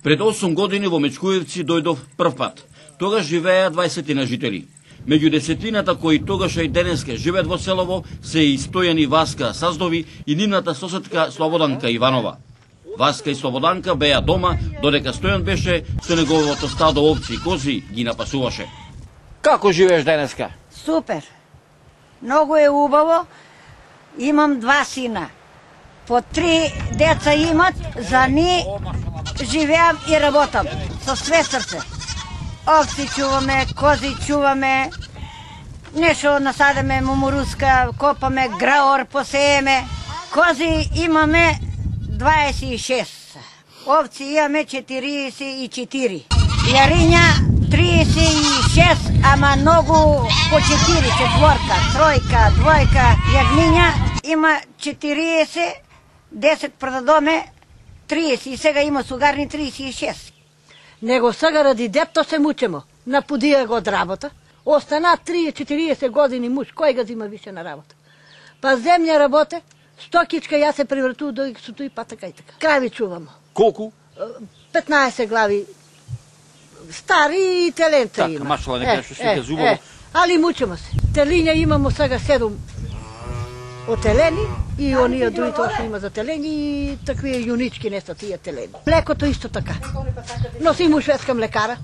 Пред 8 години во Мечкуевци дојдов прв пат. Тогаш живееа 20 на жители. Меѓу десетината кои тогаша и денеска живеат во селово се и Стојан и Васка Саздови и нивната соседка Слободанка Иванова. Васка и Слободанка беа дома, додека Стојан беше со неговото стадо овци и кози ги напасуваше. Како живееш денеска? Супер. Многу е убаво. Имам 2 сина. По 3 деца имат, за ни живеам и работам со све срце. Овци чуваме, кози чуваме, нешто насадеме мумуруска, копаме, граор посееме. Кози имаме 26. Овци имаме 44. Јариња 36, ама многу по 4, четворка, тројка, двојка. Јагниња има 40, 10 продадоме, 30 и сега има сугарни 36. Него сега ради дето се мучемо. Напудија го од работа. Остана 30-40 години муж, кој го зима више на работа? Па земја работе, стокичка ја се превртува до со тој па така и така. Крави чувамо. Колку? 15 глави. Стари и теленца така, има. Машала, нека што слика зубово. Али мучемо се. Телиња имамо сега 7 отелени и оние другите още има за телени и такви јунички не са тие телени. Млекото исто така. Носимо шведска лекара.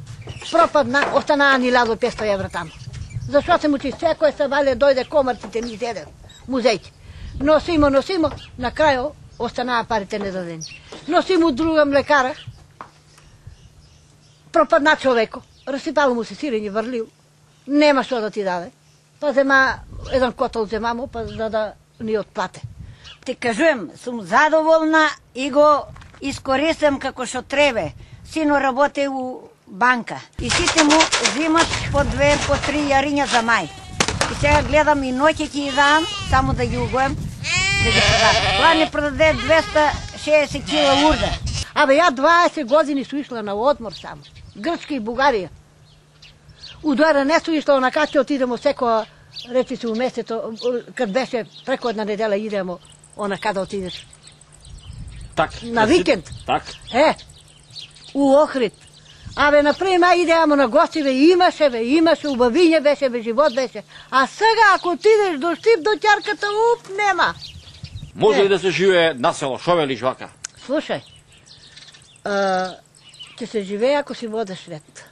Пропадна, останаа ни лазо 500 евра таму. Зашто се мучи секој се вале дојде комарците ни зеден, музејки. Носимо, на крај останаа парите недадени. Носимо друга млекара. Пропадна човеко, расипало му се сирење врлил. Нема што да ти даде. Па зема еден котел земамо па за да ни отплате. Ти кажувам, сум задоволна и го искористам како што требе. Сино работи у банка и сите му взимат по 2, по 3 јариња за мај. И сега гледам и ноќе ќе дам, само да ги угоем, да ги продам. Това не продаде 260 кила урда. Абе, ја 20 години су ишла на одмор само. Грчка и Бугарија. Удора не су ишла, онака ќе отидемо секоја, речи се у месецо, кад беше преко една недела идемо, онака да отидеш. Так. На викенд. Так. У Охрид. Абе, например, идеамо на гостиве, имаше, убавиње беше, живот беше. А сега, ако отидеш до Штип, до ќарката, нема. Може ли да се живее на село, шо велиш вака? Слушај, ќе се живее ако си водеш ред.